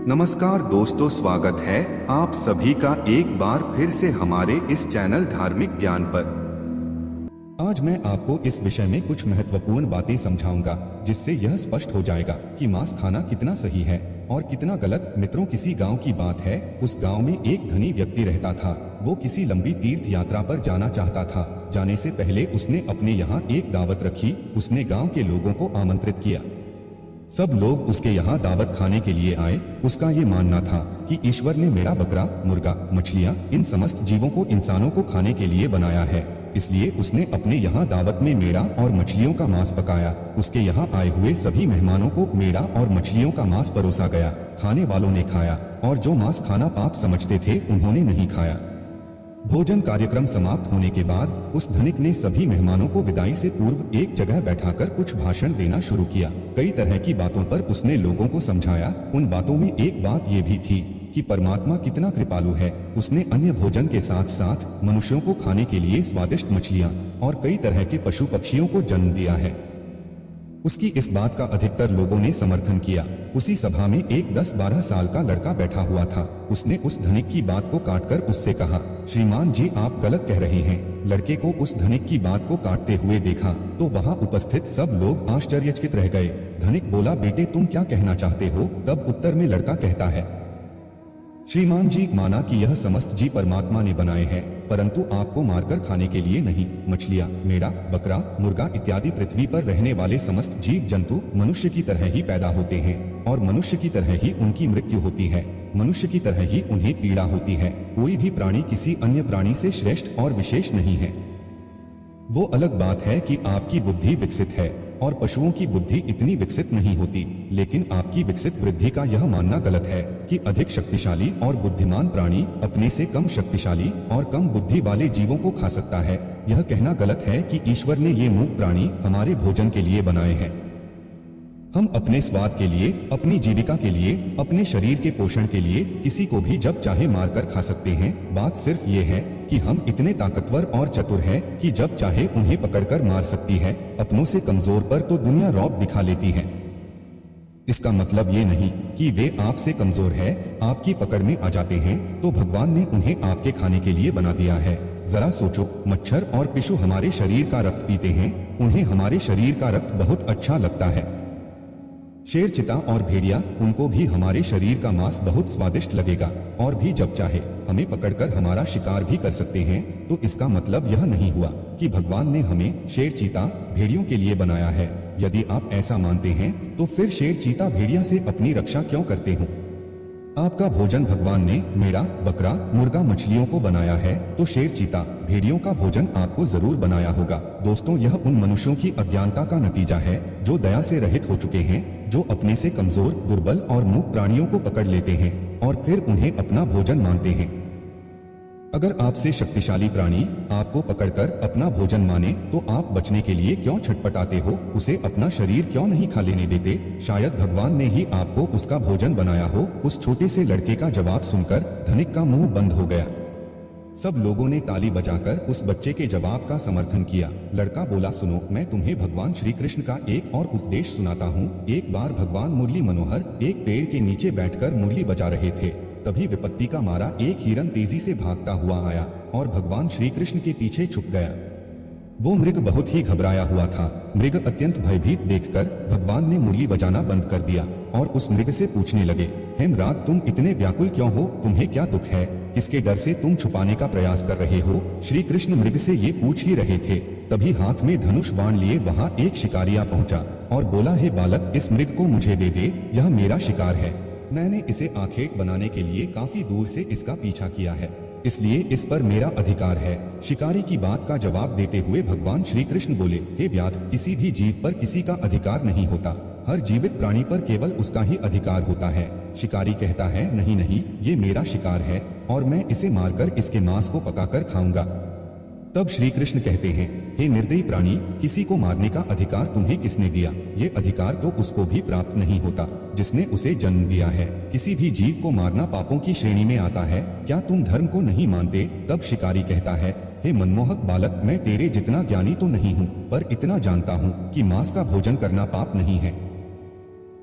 नमस्कार दोस्तों, स्वागत है आप सभी का एक बार फिर से हमारे इस चैनल धार्मिक ज्ञान पर। आज मैं आपको इस विषय में कुछ महत्वपूर्ण बातें समझाऊंगा जिससे यह स्पष्ट हो जाएगा कि मांस खाना कितना सही है और कितना गलत। मित्रों, किसी गांव की बात है। उस गांव में एक धनी व्यक्ति रहता था। वो किसी लंबी तीर्थ यात्रा पर जाना चाहता था। जाने से पहले उसने अपने यहाँ एक दावत रखी। उसने गाँव के लोगों को आमंत्रित किया। सब लोग उसके यहाँ दावत खाने के लिए आए। उसका ये मानना था कि ईश्वर ने मेरा बकरा, मुर्गा, मछलियाँ, इन समस्त जीवों को इंसानों को खाने के लिए बनाया है। इसलिए उसने अपने यहाँ दावत में मेढ़ा और मछलियों का मांस पकाया। उसके यहाँ आए हुए सभी मेहमानों को मेढ़ा और मछलियों का मांस परोसा गया। खाने वालों ने खाया और जो मांस खाना पाप समझते थे उन्होंने नहीं खाया। भोजन कार्यक्रम समाप्त होने के बाद उस धनिक ने सभी मेहमानों को विदाई से पूर्व एक जगह बैठाकर कुछ भाषण देना शुरू किया। कई तरह की बातों पर उसने लोगों को समझाया। उन बातों में एक बात ये भी थी कि परमात्मा कितना कृपालु है। उसने अन्य भोजन के साथ साथ मनुष्यों को खाने के लिए स्वादिष्ट मछलियाँ और कई तरह के पशु पक्षियों को जन्म दिया है। उसकी इस बात का अधिकतर लोगों ने समर्थन किया। उसी सभा में एक 10-12 साल का लड़का बैठा हुआ था। उसने उस धनिक की बात को काटकर उससे कहा, श्रीमान जी, आप गलत कह रहे हैं। लड़के को उस धनिक की बात को काटते हुए देखा तो वहाँ उपस्थित सब लोग आश्चर्यचकित रह गए। धनिक बोला, बेटे तुम क्या कहना चाहते हो? तब उत्तर में लड़का कहता है, श्रीमान जी, माना कि यह समस्त जीव परमात्मा ने बनाए हैं, परंतु आपको मारकर खाने के लिए नहीं। मछलियाँ, मेढ़ा, बकरा, मुर्गा इत्यादि पृथ्वी पर रहने वाले समस्त जीव जंतु मनुष्य की तरह ही पैदा होते हैं और मनुष्य की तरह ही उनकी मृत्यु होती है। मनुष्य की तरह ही उन्हें पीड़ा होती है। कोई भी प्राणी किसी अन्य प्राणी से श्रेष्ठ और विशेष नहीं है। वो अलग बात है कि आपकी बुद्धि विकसित है और पशुओं की बुद्धि इतनी विकसित नहीं होती, लेकिन आपकी विकसित वृद्धि का यह मानना गलत है कि अधिक शक्तिशाली और बुद्धिमान प्राणी अपने से कम शक्तिशाली और कम बुद्धि वाले जीवों को खा सकता है। यह कहना गलत है कि ईश्वर ने ये मूक प्राणी हमारे भोजन के लिए बनाए हैं। हम अपने स्वाद के लिए, अपनी जीविका के लिए, अपने शरीर के पोषण के लिए किसी को भी जब चाहे मारकर खा सकते हैं। बात सिर्फ ये है कि हम इतने ताकतवर और चतुर हैं कि जब चाहे उन्हें पकड़कर मार सकती है। अपनों से कमजोर पर तो दुनिया रौब दिखा लेती है। इसका मतलब ये नहीं कि वे आपसे कमजोर है, आपकी पकड़ में आ जाते हैं तो भगवान ने उन्हें आपके खाने के लिए बना दिया है। जरा सोचो, मच्छर और पिशु हमारे शरीर का रक्त पीते हैं। उन्हें हमारे शरीर का रक्त बहुत अच्छा लगता है। शेर, चीता और भेड़िया, उनको भी हमारे शरीर का मांस बहुत स्वादिष्ट लगेगा और भी जब चाहे हमें पकड़कर हमारा शिकार भी कर सकते हैं। तो इसका मतलब यह नहीं हुआ कि भगवान ने हमें शेर, चीता, भेड़ियों के लिए बनाया है। यदि आप ऐसा मानते हैं तो फिर शेर, चीता, भेड़िया से अपनी रक्षा क्यों करते हो? आपका भोजन भगवान ने मेढ़ा, बकरा, मुर्गा, मछलियों को बनाया है तो शेर, चीता, भेड़ियों का भोजन आपको जरूर बनाया होगा। दोस्तों, यह उन मनुष्यों की अज्ञानता का नतीजा है जो दया से रहित हो चुके हैं, जो अपने से कमजोर, दुर्बल और मूक प्राणियों को पकड़ लेते हैं और फिर उन्हें अपना भोजन मानते हैं। अगर आपसे शक्तिशाली प्राणी आपको पकड़कर अपना भोजन माने तो आप बचने के लिए क्यों छटपटाते हो? उसे अपना शरीर क्यों नहीं खा लेने देते? शायद भगवान ने ही आपको उसका भोजन बनाया हो। उस छोटे से लड़के का जवाब सुनकर धनिक का मुंह बंद हो गया। सब लोगों ने ताली बजाकर उस बच्चे के जवाब का समर्थन किया। लड़का बोला, सुनो, मैं तुम्हें भगवान श्री कृष्ण का एक और उपदेश सुनाता हूँ। एक बार भगवान मुरली मनोहर एक पेड़ के नीचे बैठकर मुरली बजा रहे थे। तभी विपत्ति का मारा एक हिरन तेजी से भागता हुआ आया और भगवान श्री कृष्ण के पीछे छुप गया। वो मृग बहुत ही घबराया हुआ था। मृग अत्यंत भयभीत देखकर भगवान ने मुरली बजाना बंद कर दिया और उस मृग से पूछने लगे, हेमराज, तुम इतने व्याकुल क्यों हो? तुम्हें क्या दुख है? किसके डर से तुम छुपाने का प्रयास कर रहे हो? श्री कृष्ण मृग से ये पूछ ही रहे थे, तभी हाथ में धनुष बाण लिए वहाँ एक शिकारिया पहुँचा और बोला, हे बालक, इस मृग को मुझे दे दे, यह मेरा शिकार है। मैंने इसे आखेट बनाने के लिए काफी दूर से इसका पीछा किया है, इसलिए इस पर मेरा अधिकार है। शिकारी की बात का जवाब देते हुए भगवान श्री कृष्ण बोले, हे व्याध, किसी भी जीव पर किसी का अधिकार नहीं होता। हर जीवित प्राणी पर केवल उसका ही अधिकार होता है। शिकारी कहता है, नहीं नहीं, ये मेरा शिकार है और मैं इसे मारकर इसके मांस को पकाकर खाऊंगा। तब श्री कृष्ण कहते हैं, हे निर्दयी प्राणी, किसी को मारने का अधिकार तुम्हें किसने दिया? ये अधिकार तो उसको भी प्राप्त नहीं होता जिसने उसे जन्म दिया है। किसी भी जीव को मारना पापों की श्रेणी में आता है। क्या तुम धर्म को नहीं मानते? तब शिकारी कहता है, हे मनमोहक बालक, मैं तेरे जितना ज्ञानी तो नहीं हूँ, पर इतना जानता हूँ कि मांस का भोजन करना पाप नहीं है।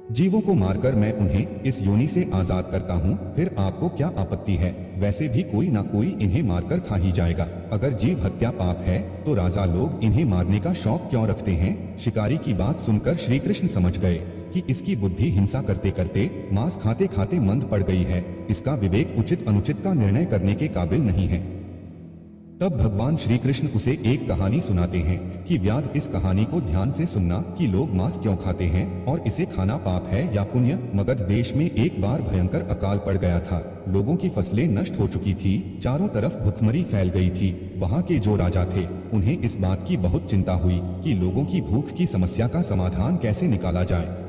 जीवों को मारकर मैं उन्हें इस योनि से आजाद करता हूँ, फिर आपको क्या आपत्ति है? वैसे भी कोई ना कोई इन्हें मारकर खा ही जाएगा। अगर जीव हत्या पाप है तो राजा लोग इन्हें मारने का शौक क्यों रखते हैं? शिकारी की बात सुनकर श्री कृष्ण समझ गए कि इसकी बुद्धि हिंसा करते करते मांस खाते खाते मंद पड़ गई है। इसका विवेक उचित अनुचित का निर्णय करने के काबिल नहीं है। तब भगवान श्री कृष्ण उसे एक कहानी सुनाते हैं कि व्याध, इस कहानी को ध्यान से सुनना कि लोग मांस क्यों खाते हैं और इसे खाना पाप है या पुण्य। मगध देश में एक बार भयंकर अकाल पड़ गया था। लोगों की फसलें नष्ट हो चुकी थी, चारों तरफ भुखमरी फैल गई थी। वहाँ के जो राजा थे उन्हें इस बात की बहुत चिंता हुई कि लोगों की भूख की समस्या का समाधान कैसे निकाला जाए।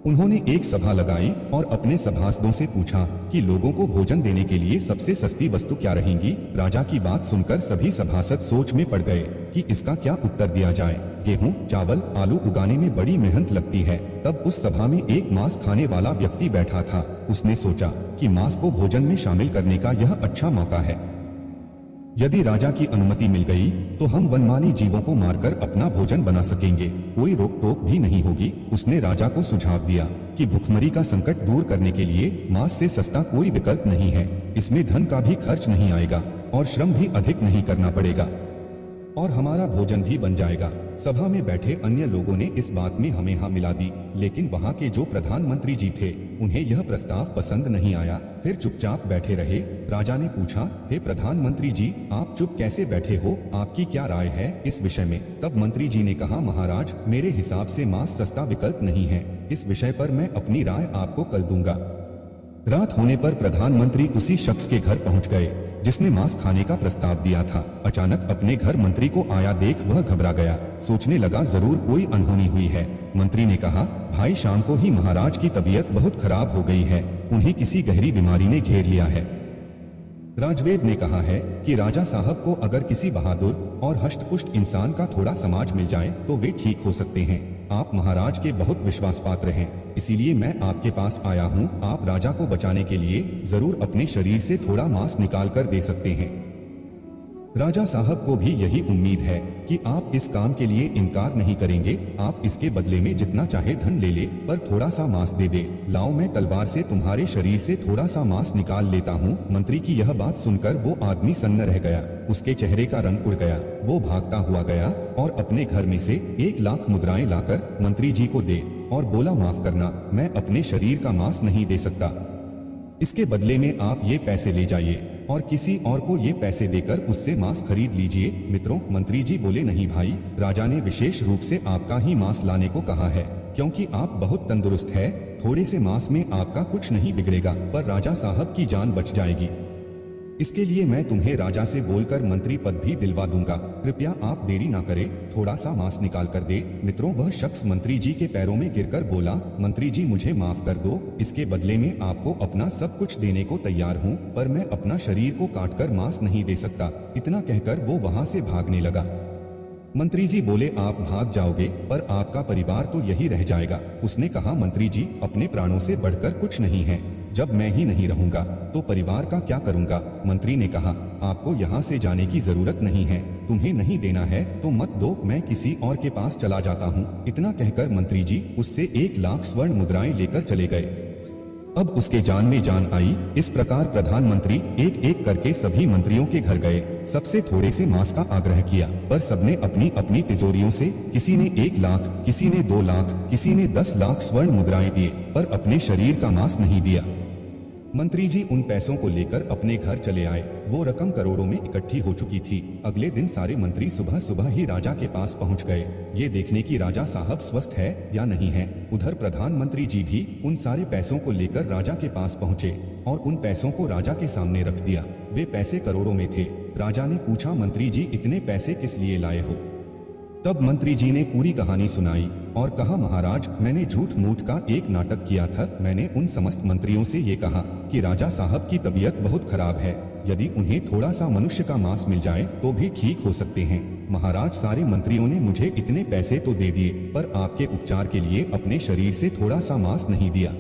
उन्होंने एक सभा लगाई और अपने सभासदों से पूछा कि लोगों को भोजन देने के लिए सबसे सस्ती वस्तु क्या रहेगी। राजा की बात सुनकर सभी सभासद सोच में पड़ गए कि इसका क्या उत्तर दिया जाए। गेहूं, चावल, आलू उगाने में बड़ी मेहनत लगती है। तब उस सभा में एक मांस खाने वाला व्यक्ति बैठा था। उसने सोचा कि मांस को भोजन में शामिल करने का यह अच्छा मौका है। यदि राजा की अनुमति मिल गई तो हम वनमाली जीवों को मारकर अपना भोजन बना सकेंगे, कोई रोक टोक भी नहीं होगी। उसने राजा को सुझाव दिया कि भुखमरी का संकट दूर करने के लिए मांस से सस्ता कोई विकल्प नहीं है। इसमें धन का भी खर्च नहीं आएगा और श्रम भी अधिक नहीं करना पड़ेगा और हमारा भोजन भी बन जाएगा। सभा में बैठे अन्य लोगों ने इस बात में हमें हाँ मिला दी, लेकिन वहाँ के जो प्रधानमंत्री जी थे उन्हें यह प्रस्ताव पसंद नहीं आया। फिर चुपचाप बैठे रहे। राजा ने पूछा, हे प्रधानमंत्री जी, आप चुप कैसे बैठे हो? आपकी क्या राय है इस विषय में? तब मंत्री जी ने कहा, महाराज, मेरे हिसाब से मांस सस्ता विकल्प नहीं है। इस विषय पर मैं अपनी राय आपको कल दूंगा। रात होने पर प्रधानमंत्री उसी शख्स के घर पहुंच गए जिसने मांस खाने का प्रस्ताव दिया था। अचानक अपने घर मंत्री को आया देख वह घबरा गया। सोचने लगा जरूर कोई अनहोनी हुई है। मंत्री ने कहा, भाई, शाम को ही महाराज की तबीयत बहुत खराब हो गई है। उन्हें किसी गहरी बीमारी ने घेर लिया है। राजवेद ने कहा है कि राजा साहब को अगर किसी बहादुर और हष्टपुष्ट इंसान का थोड़ा समाज मिल जाए तो वे ठीक हो सकते हैं। आप महाराज के बहुत विश्वास पात्र हैं, इसीलिए मैं आपके पास आया हूँ। आप राजा को बचाने के लिए जरूर अपने शरीर से थोड़ा मांस निकाल कर दे सकते हैं। राजा साहब को भी यही उम्मीद है कि आप इस काम के लिए इनकार नहीं करेंगे। आप इसके बदले में जितना चाहे धन ले ले, पर थोड़ा सा मांस दे दे। लाओ, मैं तलवार से तुम्हारे शरीर से थोड़ा सा मांस निकाल लेता हूँ। मंत्री की यह बात सुनकर वो आदमी सन्न रह गया। उसके चेहरे का रंग उड़ गया। वो भागता हुआ गया और अपने घर में से 1,00,000 मुद्राएं लाकर मंत्री जी को दे और बोला, माफ करना, मैं अपने शरीर का मांस नहीं दे सकता। इसके बदले में आप ये पैसे ले जाइए और किसी और को ये पैसे देकर उससे मांस खरीद लीजिए। मित्रों, मंत्री जी बोले, नहीं भाई, राजा ने विशेष रूप से आपका ही मांस लाने को कहा है क्योंकि आप बहुत तंदुरुस्त है। थोड़े से मांस में आपका कुछ नहीं बिगड़ेगा, पर राजा साहब की जान बच जाएगी। इसके लिए मैं तुम्हें राजा से बोलकर मंत्री पद भी दिलवा दूंगा। कृपया आप देरी ना करें, थोड़ा सा मांस निकाल कर दे। मित्रों, वह शख्स मंत्री जी के पैरों में गिरकर बोला, मंत्री जी, मुझे माफ कर दो। इसके बदले में आपको अपना सब कुछ देने को तैयार हूँ, पर मैं अपना शरीर को काटकर मांस नहीं दे सकता। इतना कहकर वो वहाँ से भागने लगा। मंत्री जी बोले, आप भाग जाओगे पर आपका परिवार तो यही रह जाएगा। उसने कहा, मंत्री जी, अपने प्राणों से बढ़कर कुछ नहीं है। जब मैं ही नहीं रहूंगा तो परिवार का क्या करूंगा? मंत्री ने कहा, आपको यहाँ से जाने की जरूरत नहीं है। तुम्हें नहीं देना है तो मत दो, मैं किसी और के पास चला जाता हूँ। इतना कहकर मंत्री जी उससे 1,00,000 स्वर्ण मुद्राएं लेकर चले गए। अब उसके जान में जान आई। इस प्रकार प्रधानमंत्री एक एक करके सभी मंत्रियों के घर गए। सबसे थोड़े से मांस का आग्रह किया, पर सबने अपनी अपनी तिजोरियों से, किसी ने 1,00,000, किसी ने 2,00,000, किसी ने 10,00,000 स्वर्ण मुद्राएं दिए, पर अपने शरीर का मांस नहीं दिया। मंत्री जी उन पैसों को लेकर अपने घर चले आए। वो रकम करोड़ों में इकट्ठी हो चुकी थी। अगले दिन सारे मंत्री सुबह सुबह ही राजा के पास पहुंच गए, ये देखने की राजा साहब स्वस्थ है या नहीं है। उधर प्रधानमंत्री जी भी उन सारे पैसों को लेकर राजा के पास पहुंचे और उन पैसों को राजा के सामने रख दिया। वे पैसे करोड़ों में थे। राजा ने पूछा, मंत्री जी, इतने पैसे किस लिए लाए हो? तब मंत्री जी ने पूरी कहानी सुनाई और कहा, महाराज, मैंने झूठ मूठ का एक नाटक किया था। मैंने उन समस्त मंत्रियों से ये कहा कि राजा साहब की तबीयत बहुत खराब है, यदि उन्हें थोड़ा सा मनुष्य का मांस मिल जाए तो भी ठीक हो सकते हैं। महाराज, सारे मंत्रियों ने मुझे इतने पैसे तो दे दिए, पर आपके उपचार के लिए अपने शरीर से थोड़ा सा मांस नहीं दिया।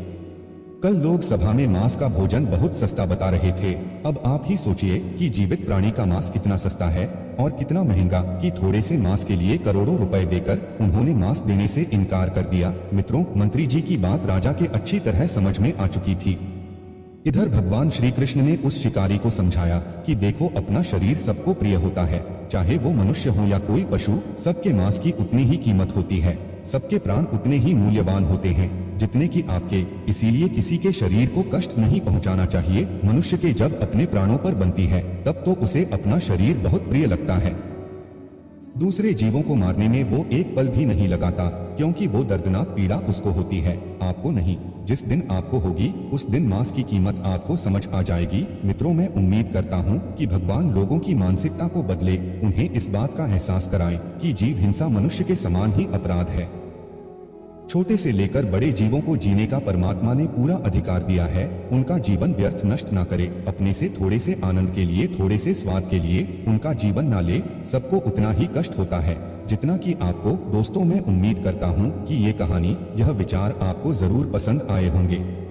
कल लोग सभा में मांस का भोजन बहुत सस्ता बता रहे थे। अब आप ही सोचिए कि जीवित प्राणी का मांस कितना सस्ता है और कितना महंगा, कि थोड़े से मांस के लिए करोड़ों रुपए देकर उन्होंने मांस देने से इनकार कर दिया। मित्रों, मंत्री जी की बात राजा के अच्छी तरह समझ में आ चुकी थी। इधर भगवान श्री कृष्ण ने उस शिकारी को समझाया कि देखो, अपना शरीर सबको प्रिय होता है, चाहे वो मनुष्य हो या कोई पशु, सबके मांस की उतनी ही कीमत होती है, सबके प्राण उतने ही मूल्यवान होते हैं जितने कि आपके। इसीलिए किसी के शरीर को कष्ट नहीं पहुंचाना चाहिए। मनुष्य के जब अपने प्राणों पर बनती है तब तो उसे अपना शरीर बहुत प्रिय लगता है। दूसरे जीवों को मारने में वो एक पल भी नहीं लगाता, क्योंकि वो दर्दनाक पीड़ा उसको होती है, आपको नहीं। जिस दिन आपको होगी उस दिन मांस की कीमत आपको समझ आ जाएगी। मित्रों, मैं उम्मीद करता हूँ कि भगवान लोगों की मानसिकता को बदले, उन्हें इस बात का एहसास कराएं कि जीव हिंसा मनुष्य के समान ही अपराध है। छोटे से लेकर बड़े जीवों को जीने का परमात्मा ने पूरा अधिकार दिया है। उनका जीवन व्यर्थ नष्ट ना करे। अपने से थोड़े से आनंद के लिए, थोड़े से स्वाद के लिए उनका जीवन ना ले। सबको उतना ही कष्ट होता है जितना कि आपको। दोस्तों, मैं उम्मीद करता हूँ कि ये कहानी, यह विचार आपको जरूर पसंद आए होंगे।